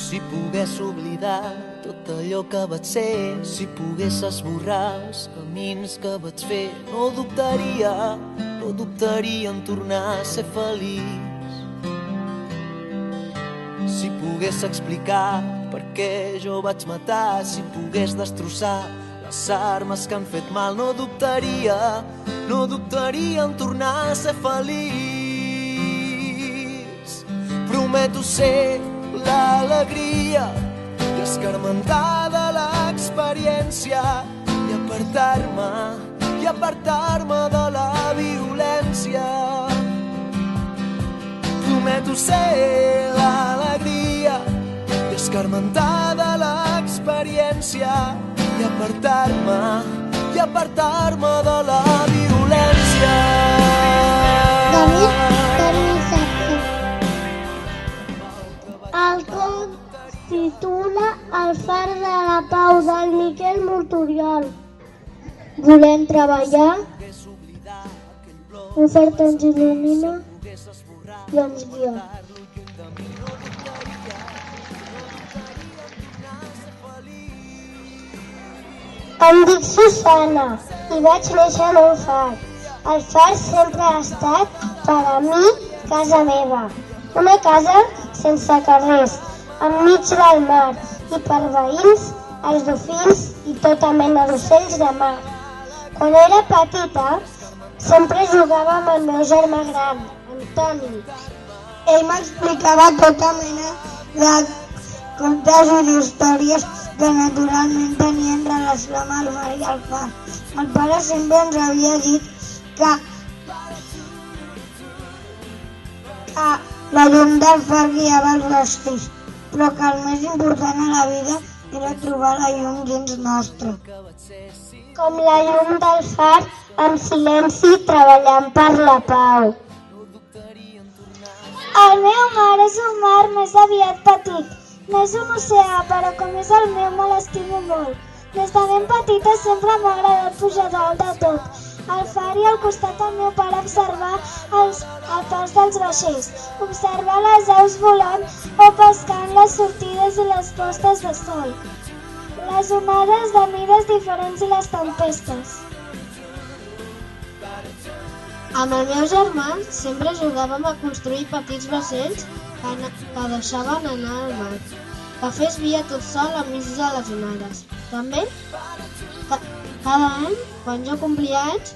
Si pogués oblidar tot allò que vaig ser, si pogués esborrar els camins que vaig fer, no dubtaria en tornar a ser feliç. Si pogués explicar per què jo vaig matar, si pogués destrossar les armes que han fet mal, no dubtaria en tornar a ser feliç. Prometo ser l'alegria i escarmentar de l'experiència i apartar-me de la violència. Prometo ser l'alegria i escarmentar de l'experiència i apartar-me de la violència. El conte titula El far de la pau, del Miquel Mortoriol. Volem treballar, l'oferta ens il·lumina i ens guia. Em dic Susana i vaig néixer en un far. El far sempre ha estat, per a mi, casa meva. Una casa sense carrers, enmig del mar, i per veïns, els dofins i tota mena d'ocells de mar. Quan era petita, sempre jugava amb el meu germà gran, en Toni. Ell m'explicava tota mena de contes i d'històries que naturalment tenien relació amb el mar i el far. El pare sempre ens havia dit que la llum del far guiava els vestis, però que el més important a la vida era trobar la llum dins nostre. Com la llum del far, amb silenci, treballant per la pau. El meu mar és un mar més aviat petit. No és un oceà, però com és el meu me l'estimo molt. Des de ben petita sempre m'ha agradat pujar dalt de tot. Al far i al costat del meu pare observar el pas dels vaixells, observar les aus volant o pescant les sortides i les postes de sol, les onades de mides diferents i les tempestes. Amb el meu germà sempre jugàvem a construir petits vaixells que deixaven anar al mar, que fes via tot sol enmig de les onades. També, cada any, quan jo complia anys,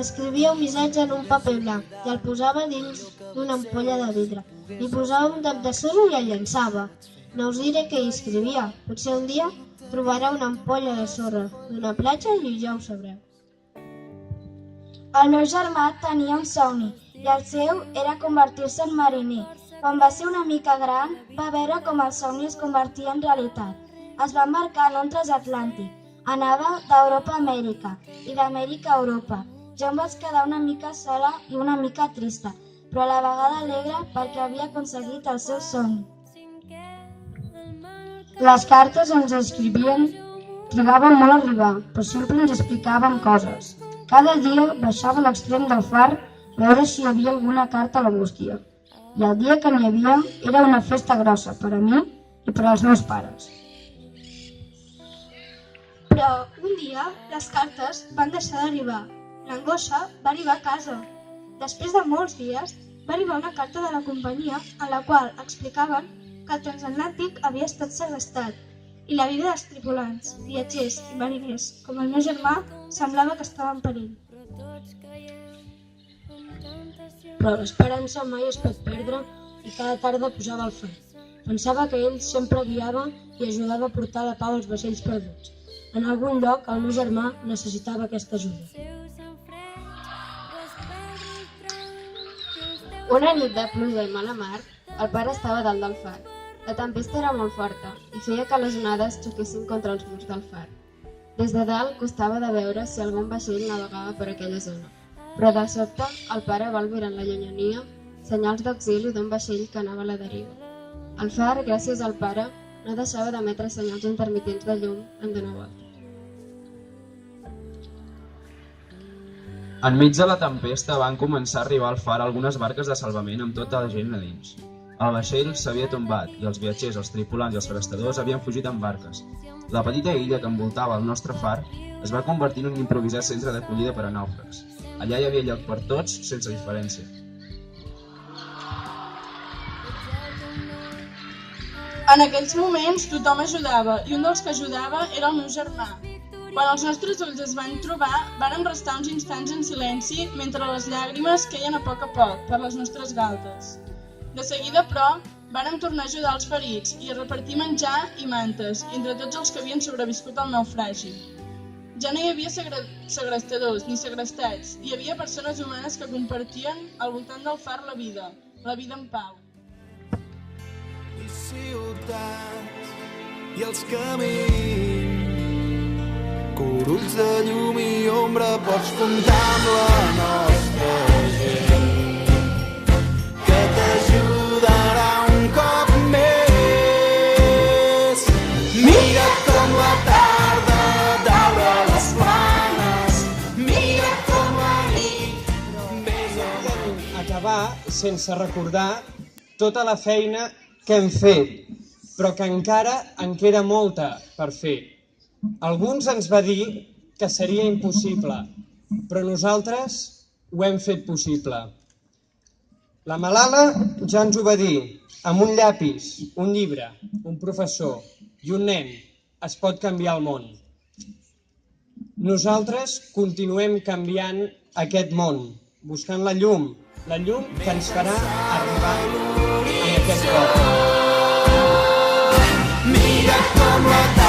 escrivia un missatge en un paper blanc i el posava dins d'una ampolla de vidre. Hi posava un tap de suro i el llançava. No us diré què hi escrivia. Potser un dia trobareu una ampolla de sorra d'una platja i ja ho sabreu. El meu germà tenia un somni i el seu era convertir-se en mariner. Quan va ser una mica gran, va veure com el somni es convertia en realitat. Es va embarcar en un transatlàntic. Anava d'Europa a Amèrica i d'Amèrica a Europa. Jo em vaig quedar una mica sola i una mica trista, però a la vegada alegre perquè havia aconseguit el seu somni. Les cartes ens escrivien, trigaven molt a arribar, però sempre ens explicaven coses. Cada dia baixava a l'extrem del far a veure si hi havia alguna carta a la bústia. I el dia que n'hi havia era una festa grossa per a mi i per als meus pares. Però un dia les cartes van deixar d'arribar. L'angoixa va arribar a casa. Després de molts dies va arribar una carta de la companyia en la qual explicaven que el transatlàntic havia estat segrestat i la vida dels tripulants, viatgers i mariners, com el meu germà, semblava que estava en perill. Però l'esperança mai es pot perdre i cada tarda posava el far. Pensava que ell sempre guiava i ajudava a portar la pau als vaixells perduts. En algun lloc el meu germà necessitava aquesta ajuda. Una nit de pluja i mala mar, el pare estava dalt del far. La tempesta era molt forta i feia que les onades xoquessin contra els murs del far. Des de dalt costava de veure si algun vaixell navegava per aquella zona. Però de sobte el pare va albirar en la llunyania senyals d'auxili d'un vaixell que anava a la deriva. El far, gràcies al pare, no deixava d'emetre senyals intermitents de llum en donar voltes. Enmig de la tempesta van començar a arribar al far algunes barques de salvament amb tota la gent a dins. El vaixell s'havia tombat i els viatgers, els tripulants i els segrestadors havien fugit amb barques. La petita illa que envoltava el nostre far es va convertir en un improvisat centre d'acollida per a nàufrags. Allà hi havia lloc per tots, sense diferència. En aquells moments tothom ajudava i un dels que ajudava era el meu germà. Quan els nostres ulls es van trobar, vàrem restar uns instants en silenci mentre les llàgrimes queien a poc per les nostres galtes. De seguida, però, vàrem tornar a ajudar els ferits i a repartir menjar i mantes entre tots els que havien sobreviscut al naufragi. Ja no hi havia segrestadors ni segrestats, hi havia persones humanes que compartien al voltant del far la vida en pau. I ciutats i els camins, corulls de llum i ombra, pots comptar amb la nostra gent, que t'ajudarà un cop més. Mira com la tarda daura les planes, mira com la nit besa. Acabar sense recordar tota la feina que hem fet, però que encara en queda molta per fer. Alguns ens va dir que seria impossible, però nosaltres ho hem fet possible. La Malala ja ens ho va dir, amb un llapis, un llibre, un professor i un nen es pot canviar el món. Nosaltres continuem canviant aquest món, buscant la llum que ens farà arribar a aquest poble. Mira com la